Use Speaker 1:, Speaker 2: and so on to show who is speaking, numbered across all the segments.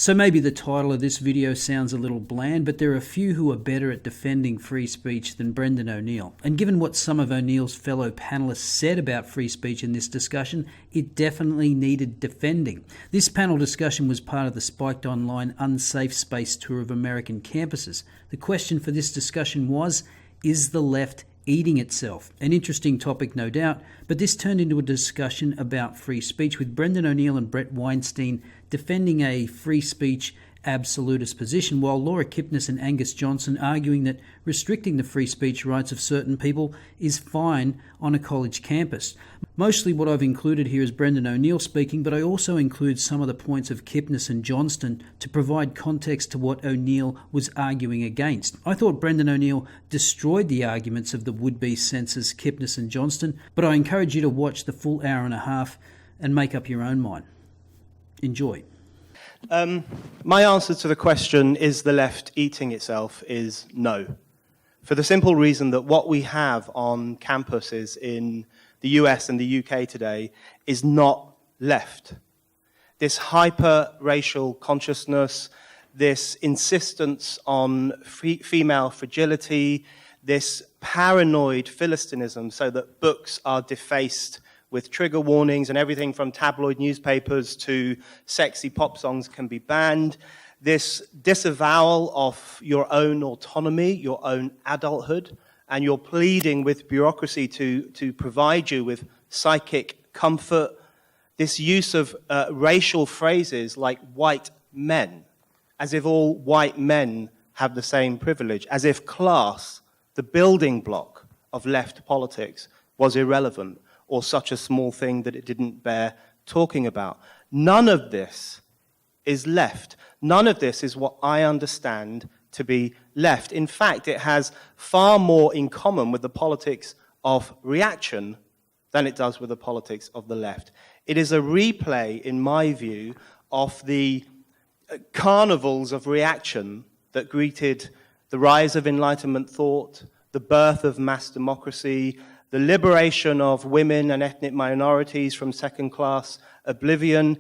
Speaker 1: So maybe the title of this video sounds a little bland, but there are few who are better at defending free speech than Brendan O'Neill. And given what some of O'Neill's fellow panellists said about free speech in this discussion, it definitely needed defending. This panel discussion was part of the Spiked Online Unsafe Space tour of American campuses. The question for this discussion was, is the left eating itself? An interesting topic, no doubt, but this turned into a discussion about free speech with Brendan O'Neill and Bret Weinstein defending a free speech absolutist position, while Laura Kipnis and Angus Johnson arguing that restricting the free speech rights of certain people is fine on a college campus. Mostly what I've included here is Brendan O'Neill speaking, but I also include some of the points of Kipnis and Johnston to provide context to what O'Neill was arguing against. I thought Brendan O'Neill destroyed the arguments of the would-be censors Kipnis and Johnston, but I encourage you to watch the full hour and a half and make up your own mind. Enjoy.
Speaker 2: My answer to the question, is the left eating itself, is no. For the simple reason that what we have on campuses in the US and the UK today is not left. This hyper-racial consciousness, this insistence on female fragility, this paranoid philistinism so that books are defaced with trigger warnings and everything from tabloid newspapers to sexy pop songs can be banned. This disavowal of your own autonomy, your own adulthood, and you're pleading with bureaucracy to provide you with psychic comfort. This use of racial phrases like white men, as if all white men have the same privilege, as if class, the building block of left politics, was irrelevant, or such a small thing that it didn't bear talking about. None of this is left. None of this is what I understand to be left. In fact, it has far more in common with the politics of reaction than it does with the politics of the left. It is a replay, in my view, of the carnivals of reaction that greeted the rise of Enlightenment thought, the birth of mass democracy, the liberation of women and ethnic minorities from second-class oblivion.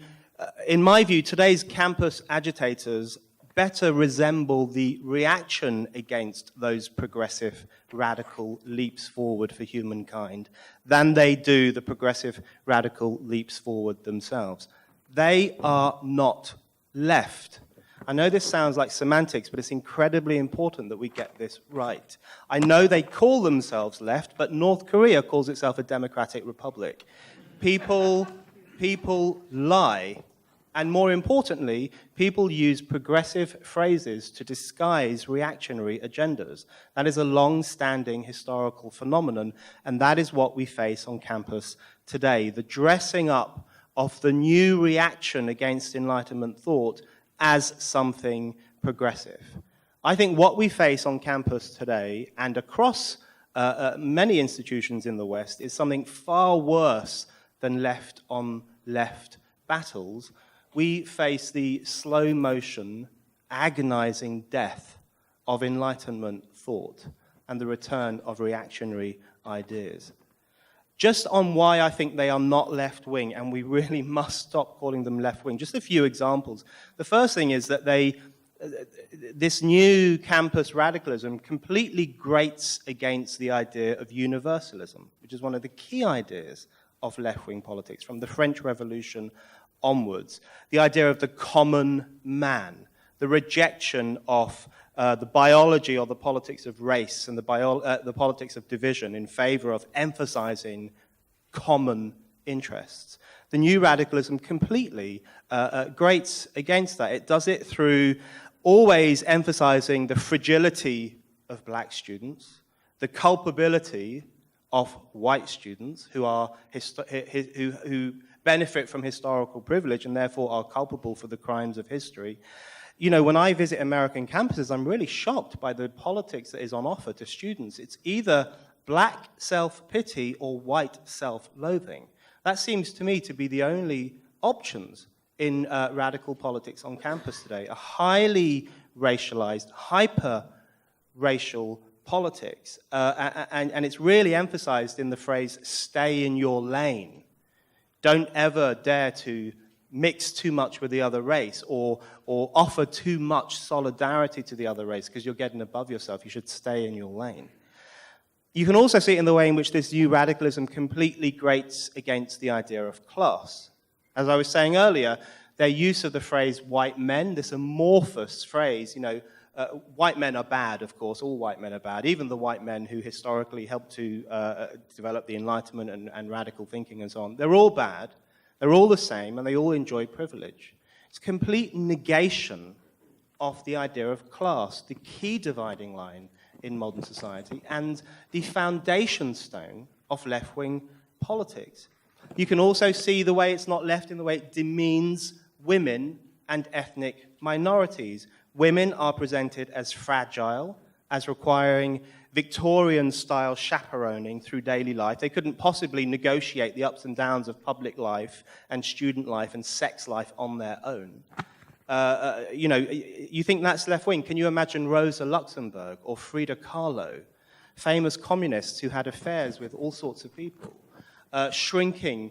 Speaker 2: In my view, today's campus agitators better resemble the reaction against those progressive, radical leaps forward for humankind than they do the progressive, radical leaps forward themselves. They are not left. I know this sounds like semantics, but it's incredibly important that we get this right. I know they call themselves left, but North Korea calls itself a democratic republic. People lie. And more importantly, people use progressive phrases to disguise reactionary agendas. That is a long-standing historical phenomenon, and that is what we face on campus today. The dressing up of the new reaction against Enlightenment thought as something progressive. I think what we face on campus today and across many institutions in the West is something far worse than left-on-left battles. We face the slow-motion, agonizing death of Enlightenment thought and the return of reactionary ideas. Just on why I think they are not left-wing, and we really must stop calling them left-wing. Just a few examples. The first thing is that this new campus radicalism completely grates against the idea of universalism, which is one of the key ideas of left-wing politics from the French Revolution onwards. The idea of the common man, the rejection of the biology or the politics of race and the politics of division in favor of emphasizing common interests. The new radicalism completely grates against that. It does it through always emphasizing the fragility of black students, the culpability of white students who benefit from historical privilege and therefore are culpable for the crimes of history. You know, when I visit American campuses, I'm really shocked by the politics that is on offer to students. It's either black self-pity or white self-loathing. That seems to me to be the only options in radical politics on campus today. A highly racialized, hyper-racial politics. And it's really emphasized in the phrase, stay in your lane. Don't ever dare to mix too much with the other race or offer too much solidarity to the other race because you're getting above yourself. You should stay in your lane. You can also see it in the way in which this new radicalism completely grates against the idea of class. As I was saying earlier, their use of the phrase white men, this amorphous phrase, white men are bad, of course, all white men are bad, even the white men who historically helped to develop the Enlightenment and radical thinking and so on. They're all bad, they're all the same, and they all enjoy privilege. It's complete negation of the idea of class, the key dividing line in modern society, and the foundation stone of left-wing politics. You can also see the way it's not left in the way it demeans women and ethnic minorities. Women are presented as fragile, as requiring Victorian-style chaperoning through daily life. They couldn't possibly negotiate the ups and downs of public life and student life and sex life on their own. You think that's left-wing. Can you imagine Rosa Luxemburg or Frida Kahlo, famous communists who had affairs with all sorts of people, shrinking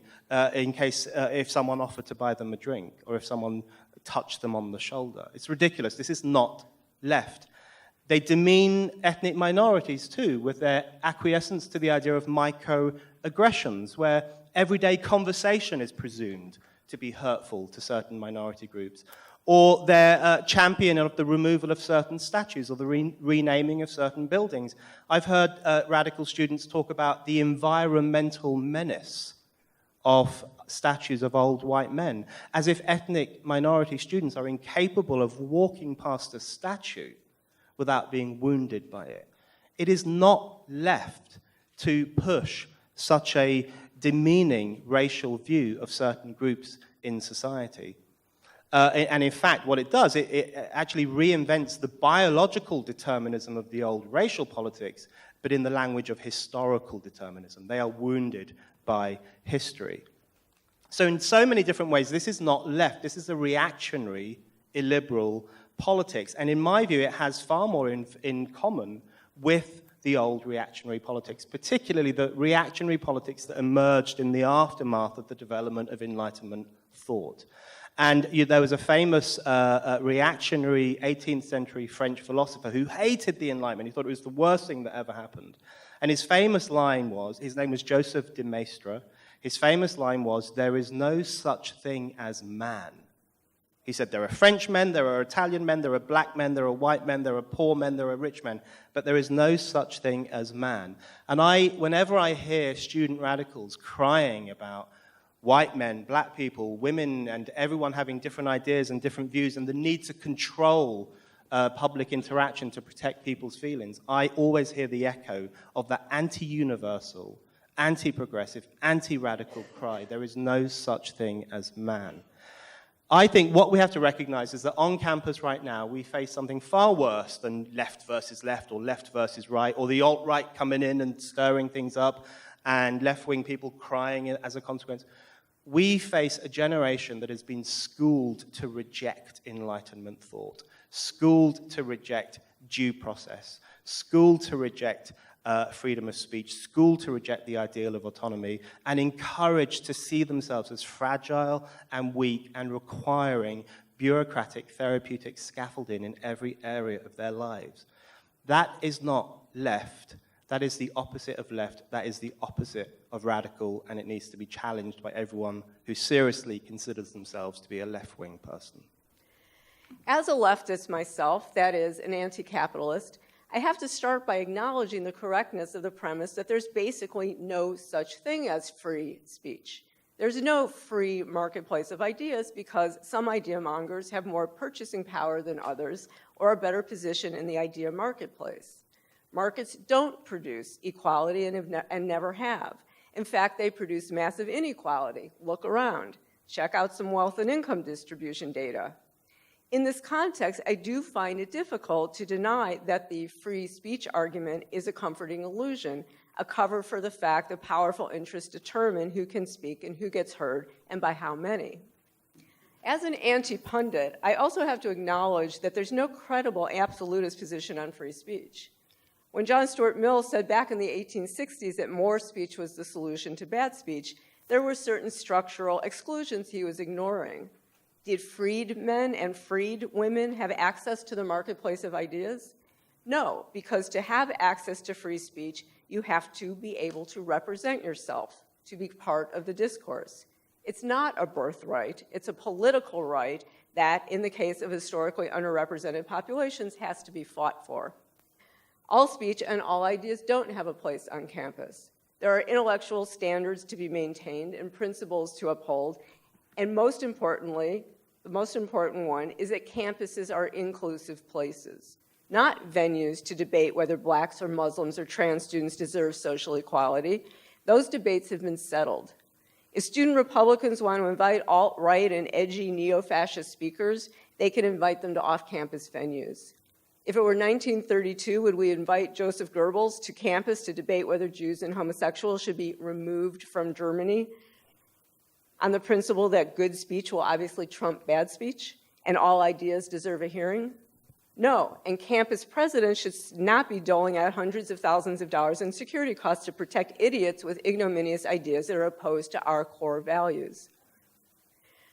Speaker 2: in case if someone offered to buy them a drink or if someone touched them on the shoulder? It's ridiculous. This is not left. They demean ethnic minorities too, with their acquiescence to the idea of microaggressions, where everyday conversation is presumed to be hurtful to certain minority groups, or their champion of the removal of certain statues or the renaming of certain buildings. I've heard radical students talk about the environmental menace of statues of old white men, as if ethnic minority students are incapable of walking past a statue without being wounded by it. It is not left to push such a demeaning racial view of certain groups in society. And in fact, what it does, it actually reinvents the biological determinism of the old racial politics, but in the language of historical determinism. They are wounded by history. So in so many different ways, this is not left. This is a reactionary, illiberal politics. And in my view, it has far more in common with the old reactionary politics, particularly the reactionary politics that emerged in the aftermath of the development of Enlightenment thought. And there was a famous reactionary 18th century French philosopher who hated the Enlightenment. He thought it was the worst thing that ever happened. And his famous line was, his name was Joseph de Maistre, his famous line was, "There is no such thing as man." He said, there are French men, there are Italian men, there are black men, there are white men, there are poor men, there are rich men, but there is no such thing as man. And whenever I hear student radicals crying about white men, black people, women, and everyone having different ideas and different views and the need to control public interaction to protect people's feelings, I always hear the echo of that anti-universal, anti-progressive, anti-radical cry. There is no such thing as man. I think what we have to recognize is that on campus right now, we face something far worse than left versus left or left versus right, or the alt-right coming in and stirring things up and left-wing people crying as a consequence. We face a generation that has been schooled to reject Enlightenment thought, schooled to reject due process, schooled to reject freedom of speech, schooled to reject the ideal of autonomy, and encouraged to see themselves as fragile and weak and requiring bureaucratic, therapeutic scaffolding in every area of their lives. That is not left. That is the opposite of left. That is the opposite of radical, and it needs to be challenged by everyone who seriously considers themselves to be a left-wing person.
Speaker 3: As a leftist myself, that is, an anti-capitalist, I have to start by acknowledging the correctness of the premise that there's basically no such thing as free speech. There's no free marketplace of ideas because some idea mongers have more purchasing power than others or a better position in the idea marketplace. Markets don't produce equality and never have. In fact, they produce massive inequality. Look around. Check out some wealth and income distribution data. In this context, I do find it difficult to deny that the free speech argument is a comforting illusion, a cover for the fact that powerful interests determine who can speak and who gets heard and by how many. As an anti-pundit, I also have to acknowledge that there's no credible absolutist position on free speech. When John Stuart Mill said back in the 1860s that more speech was the solution to bad speech, there were certain structural exclusions he was ignoring. Did freed men and freed women have access to the marketplace of ideas? No, because to have access to free speech, you have to be able to represent yourself, to be part of the discourse. It's not a birthright, it's a political right that, in the case of historically underrepresented populations, has to be fought for. All speech and all ideas don't have a place on campus. There are intellectual standards to be maintained and principles to uphold, and most importantly, the most important one is that campuses are inclusive places, not venues to debate whether blacks or Muslims or trans students deserve social equality. Those debates have been settled. If student Republicans want to invite alt-right and edgy neo-fascist speakers, they can invite them to off-campus venues. If it were 1932, would we invite Joseph Goebbels to campus to debate whether Jews and homosexuals should be removed from Germany on the principle that good speech will obviously trump bad speech and all ideas deserve a hearing? No, and campus presidents should not be doling out hundreds of thousands of dollars in security costs to protect idiots with ignominious ideas that are opposed to our core values.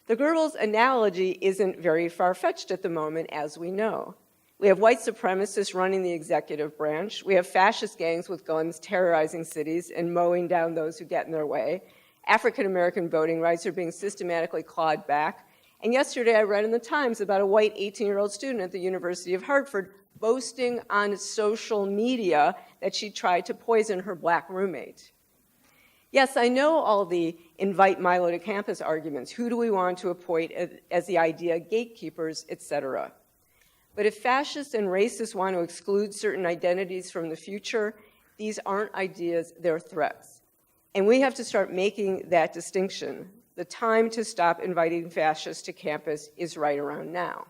Speaker 3: The Goebbels analogy isn't very far-fetched at the moment, as we know. We have white supremacists running the executive branch. We have fascist gangs with guns terrorizing cities and mowing down those who get in their way. African-American voting rights are being systematically clawed back. And yesterday I read in the Times about a white 18-year-old student at the University of Hartford boasting on social media that she tried to poison her black roommate. Yes, I know all the invite Milo to campus arguments. Who do we want to appoint as the idea gatekeepers, etc. But if fascists and racists want to exclude certain identities from the future, these aren't ideas, they're threats. And we have to start making that distinction. The time to stop inviting fascists to campus is right around now.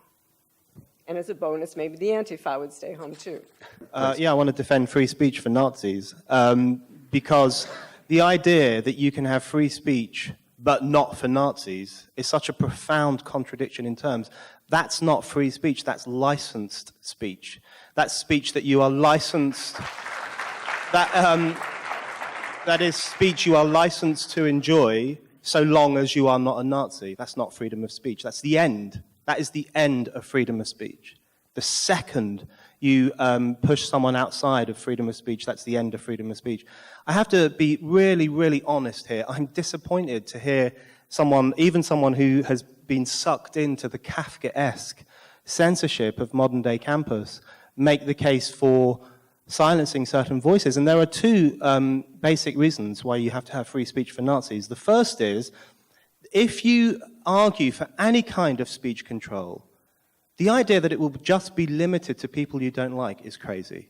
Speaker 3: And as a bonus, maybe the Antifa would stay home too.
Speaker 2: Yeah, I want to defend free speech for Nazis because the idea that you can have free speech but not for Nazis is such a profound contradiction in terms. That's not free speech, that's licensed speech. That's speech that you are licensed, that is speech you are licensed to enjoy so long as you are not a Nazi. That's not freedom of speech. That's the end. That is the end of freedom of speech. The second you push someone outside of freedom of speech, that's the end of freedom of speech. I have to be really, really honest here. I'm disappointed to hear someone, even someone who has been sucked into the Kafkaesque censorship of modern-day campus, make the case for silencing certain voices. And there are two basic reasons why you have to have free speech for Nazis. The first is, if you argue for any kind of speech control, the idea that it will just be limited to people you don't like is crazy.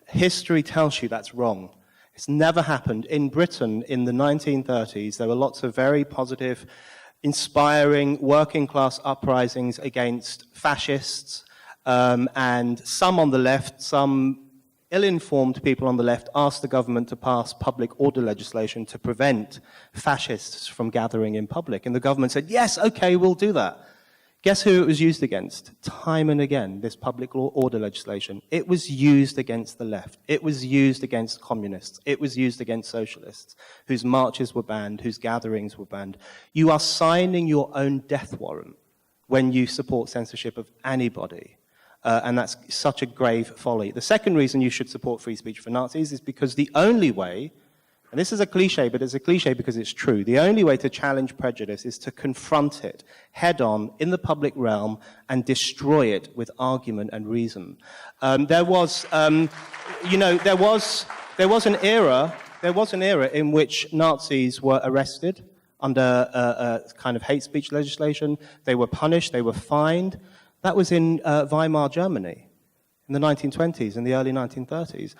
Speaker 2: History tells you that's wrong. It's never happened. In Britain, in the 1930s, there were lots of very positive, inspiring, working-class uprisings against fascists, and some on the left, some ill-informed people on the left asked the government to pass public order legislation to prevent fascists from gathering in public. And the government said, yes, okay, we'll do that. Guess who it was used against? Time and again, this public order legislation. It was used against the left. It was used against communists. It was used against socialists, whose marches were banned, whose gatherings were banned. You are signing your own death warrant when you support censorship of anybody. And that's such a grave folly. The second reason you should support free speech for Nazis is because the only way, and this is a cliche, but it's a cliche because it's true, the only way to challenge prejudice is to confront it head-on in the public realm and destroy it with argument and reason. There was an era in which Nazis were arrested under a kind of hate speech legislation. They were punished, they were fined. That was in Weimar, Germany, in the 1920s and the early 1930s.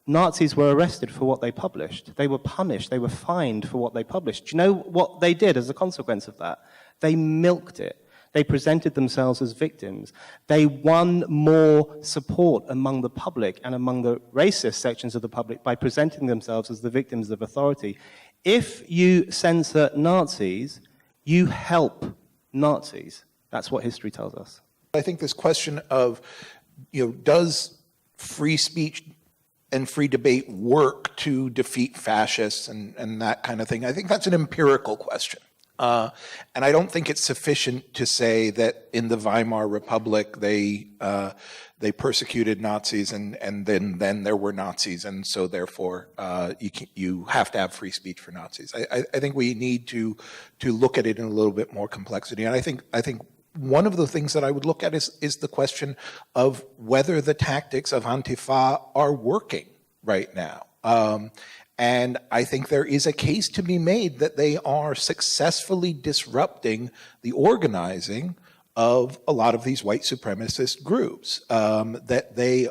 Speaker 2: Nazis were arrested for what they published. They were punished. They were fined for what they published. Do you know what they did as a consequence of that? They milked it. They presented themselves as victims. They won more support among the public and among the racist sections of the public by presenting themselves as the victims of authority. If you censor Nazis, you help Nazis. That's what history tells us.
Speaker 4: I think this question of, does free speech and free debate work to defeat fascists and that kind of thing, I think that's an empirical question. And I don't think it's sufficient to say that in the Weimar Republic they persecuted Nazis and then there were Nazis, and so therefore you have to have free speech for Nazis. I think we need to look at it in a little bit more complexity. And I think one of the things that I would look at is the question of whether the tactics of Antifa are working right now. And I think there is a case to be made that they are successfully disrupting the organizing of a lot of these white supremacist groups, that the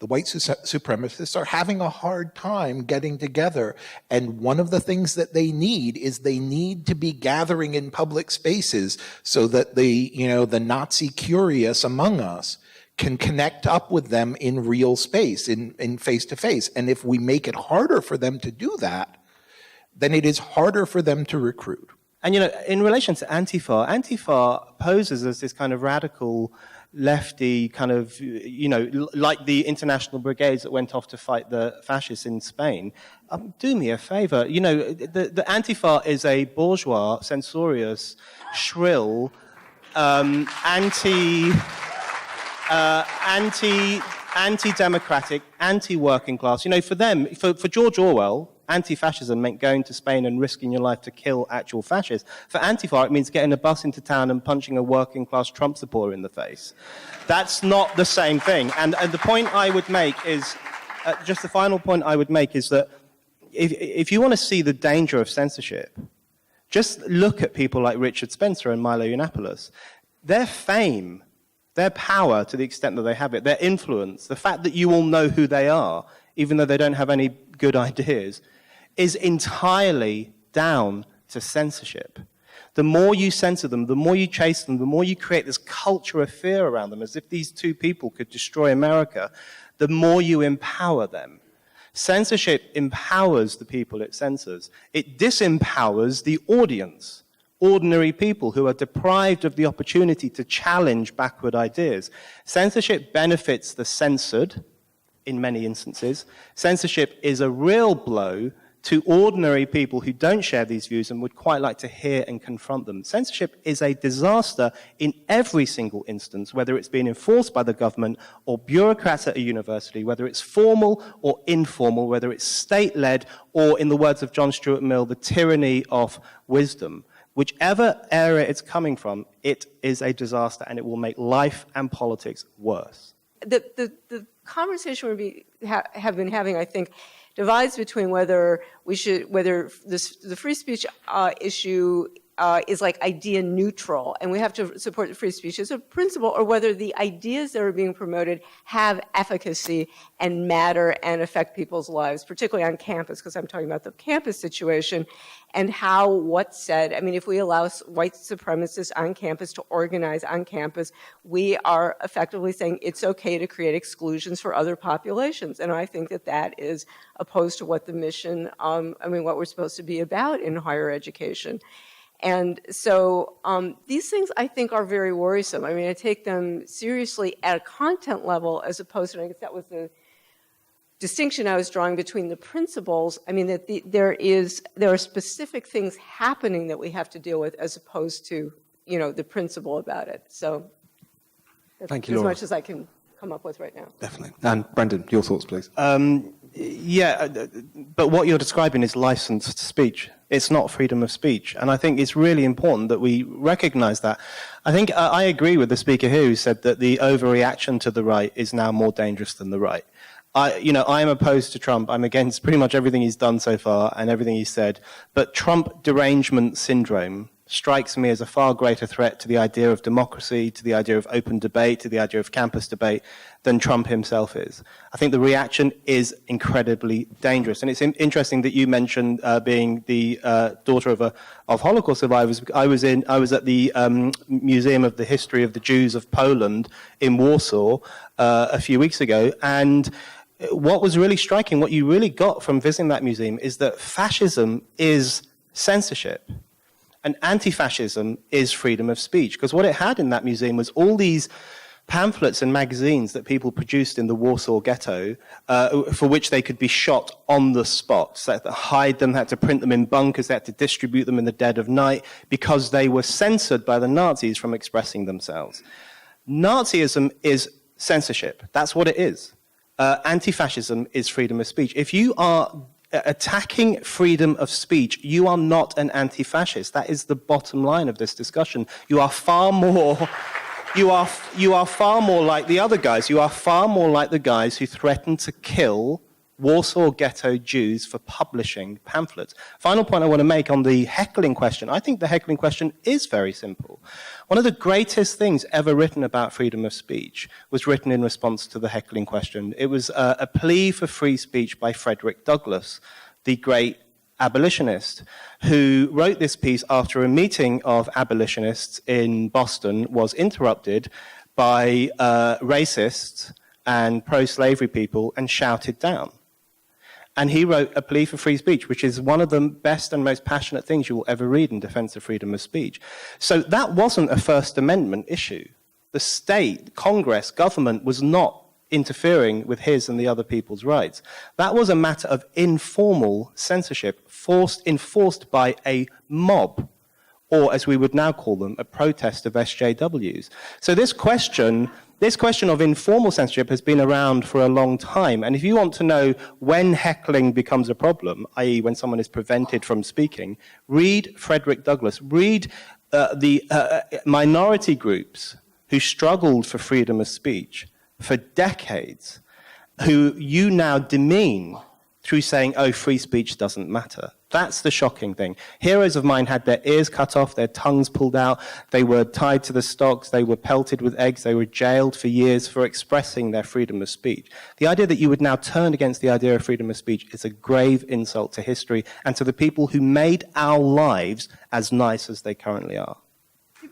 Speaker 4: white supremacists are having a hard time getting together. And one of the things that they need to be gathering in public spaces so that the Nazi curious among us can connect up with them in real space, in face-to-face. And if we make it harder for them to do that, then it is harder for them to recruit.
Speaker 2: And, in relation to Antifa poses as this kind of radical lefty kind of, like the international brigades that went off to fight the fascists in Spain. Do me a favor. The Antifa is a bourgeois, censorious, shrill, anti-democratic, anti-working class. For them, for George Orwell, anti-fascism meant going to Spain and risking your life to kill actual fascists. For Antifa, it means getting a bus into town and punching a working-class Trump supporter in the face. That's not the same thing. And the point I would make is, just the final point I would make is that if you want to see the danger of censorship, just look at people like Richard Spencer and Milo Yiannopoulos. Their fame, their power to the extent that they have it, their influence, the fact that you all know who they are, even though they don't have any good ideas, is entirely down to censorship. The more you censor them, the more you chase them, the more you create this culture of fear around them, as if these two people could destroy America, the more you empower them. Censorship empowers the people it censors. It disempowers the audience, ordinary people who are deprived of the opportunity to challenge backward ideas. Censorship benefits the censored in many instances. Censorship is a real blow to ordinary people who don't share these views and would quite like to hear and confront them. Censorship is a disaster in every single instance, whether it's being enforced by the government or bureaucrats at a university, whether it's formal or informal, whether it's state-led or, in the words of John Stuart Mill, the tyranny of wisdom. Whichever area it's coming from, it is a disaster and it will make life and politics worse.
Speaker 3: The conversation we have been having, I think, divides between whether the free speech issue is like idea neutral, and we have to support the free speech as a principle, or whether the ideas that are being promoted have efficacy and matter and affect people's lives, particularly on campus, because I'm talking about the campus situation and how what's said. I mean, if we allow white supremacists on campus to organize on campus, we are effectively saying it's okay to create exclusions for other populations. And I think that is opposed to what the mission, what we're supposed to be about in higher education. And so these things, I think, are very worrisome. I mean, I take them seriously at a content level as opposed to, I guess that was the distinction I was drawing between the principles. I mean, that there are specific things happening that we have to deal with as opposed to, the principle about it. So that's
Speaker 5: Thank you,
Speaker 3: as
Speaker 5: Laura.
Speaker 3: much as I can come up with right now.
Speaker 5: Definitely. And Brendan, your thoughts, please.
Speaker 2: But what you're describing is licensed speech. It's not freedom of speech. And I think it's really important that we recognize that. I think I agree with the speaker here who said that the overreaction to the right is now more dangerous than the right. I am opposed to Trump. I'm against pretty much everything he's done so far and everything he's said. But Trump derangement syndrome strikes me as a far greater threat to the idea of democracy, to the idea of open debate, to the idea of campus debate than Trump himself is. I think the reaction is incredibly dangerous. And it's interesting that you mentioned being the daughter of Holocaust survivors. I was at the Museum of the History of the Jews of Poland in Warsaw a few weeks ago, and what was really striking, what you really got from visiting that museum, is that fascism is censorship. And anti-fascism is freedom of speech. Because what it had in that museum was all these pamphlets and magazines that people produced in the Warsaw Ghetto, for which they could be shot on the spot. So they had to hide them, they had to print them in bunkers, they had to distribute them in the dead of night because they were censored by the Nazis from expressing themselves. Nazism is censorship. That's what it is. Anti-fascism is freedom of speech. If you are attacking freedom of speech, you are not an anti-fascist. That is the bottom line of this discussion. You are far more... You are far more like the other guys. You are far more like the guys who threatened to kill Warsaw Ghetto Jews for publishing pamphlets. Final point I want to make on the heckling question. I think the heckling question is very simple. One of the greatest things ever written about freedom of speech was written in response to the heckling question. It was a plea for free speech by Frederick Douglass, the great abolitionist, who wrote this piece after a meeting of abolitionists in Boston was interrupted by racists and pro-slavery people and shouted down. And he wrote a plea for free speech, which is one of the best and most passionate things you will ever read in defense of freedom of speech. So that wasn't a First Amendment issue. The state, Congress, government was not interfering with his and the other people's rights. That was a matter of informal censorship, enforced by a mob, or as we would now call them, a protest of SJWs. So this question of informal censorship has been around for a long time. And if you want to know when heckling becomes a problem, i.e. when someone is prevented from speaking, read Frederick Douglass, read the minority groups who struggled for freedom of speech for decades, who you now demean through saying, oh, free speech doesn't matter. That's the shocking thing. Heroes of mine had their ears cut off, their tongues pulled out, they were tied to the stocks, they were pelted with eggs, they were jailed for years for expressing their freedom of speech. The idea that you would now turn against the idea of freedom of speech is a grave insult to history and to the people who made our lives as nice as they currently are.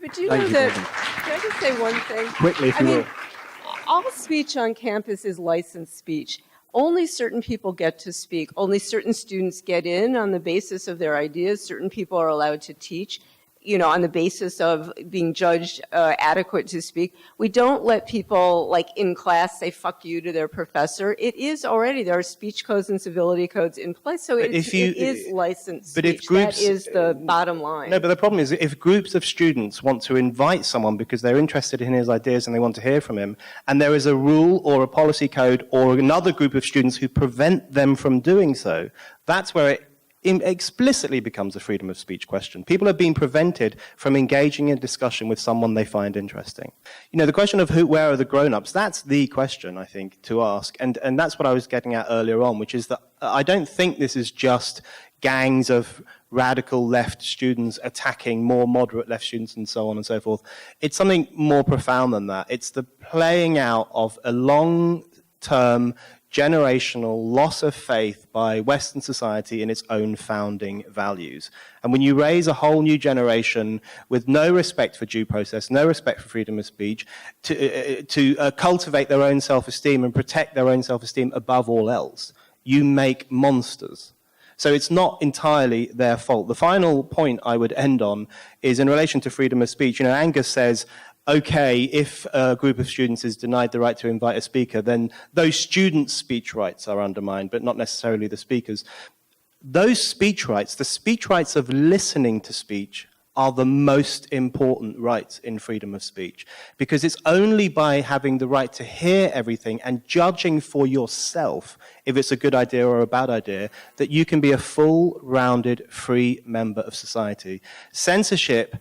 Speaker 3: But do you know that, can I just say one thing?
Speaker 5: Quickly, if you will.
Speaker 3: All speech on campus is licensed speech. Only certain people get to speak. Only certain students get in on the basis of their ideas. Certain people are allowed to teach, on the basis of being judged adequate to speak. We don't let people, like in class, say fuck you to their professor. It is already, there are speech codes and civility codes in place, so it is licensed speech.
Speaker 2: If groups,
Speaker 3: that is the bottom line.
Speaker 2: No, but the problem is if groups of students want to invite someone because they're interested in his ideas and they want to hear from him, and there is a rule or a policy code or another group of students who prevent them from doing so, that's where it explicitly becomes a freedom of speech question. People are being prevented from engaging in discussion with someone they find interesting. The question of where are the grown-ups, that's the question, I think, to ask. And that's what I was getting at earlier on, which is that I don't think this is just gangs of radical left students attacking more moderate left students and so on and so forth. It's something more profound than that. It's the playing out of a long-term generational loss of faith by Western society in its own founding values. And when you raise a whole new generation with no respect for due process, no respect for freedom of speech, to cultivate their own self-esteem and protect their own self-esteem above all else, you make monsters. So it's not entirely their fault. The final point I would end on is in relation to freedom of speech. Angus says, okay, if a group of students is denied the right to invite a speaker, then those students' speech rights are undermined, but not necessarily the speakers. Those speech rights, the speech rights of listening to speech, are the most important rights in freedom of speech. Because it's only by having the right to hear everything and judging for yourself if it's a good idea or a bad idea that you can be a full-rounded, free member of society. Censorship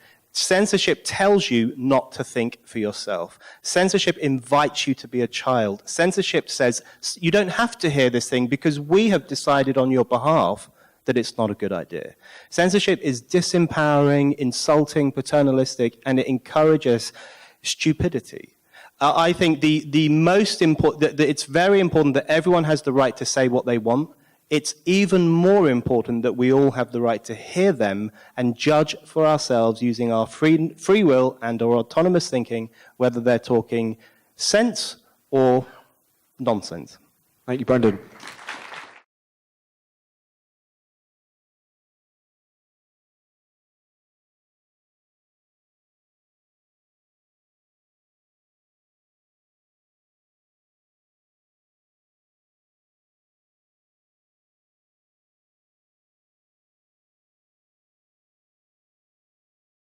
Speaker 2: tells you not to think for yourself. Censorship invites you to be a child. Censorship says, you don't have to hear this thing because we have decided on your behalf that it's not a good idea. Censorship is disempowering, insulting, paternalistic, and it encourages stupidity. I think the most important, it's very important that everyone has the right to say what they want. It's even more important that we all have the right to hear them and judge for ourselves using our free will and our autonomous thinking, whether they're talking sense or nonsense.
Speaker 5: Thank you, Brendan.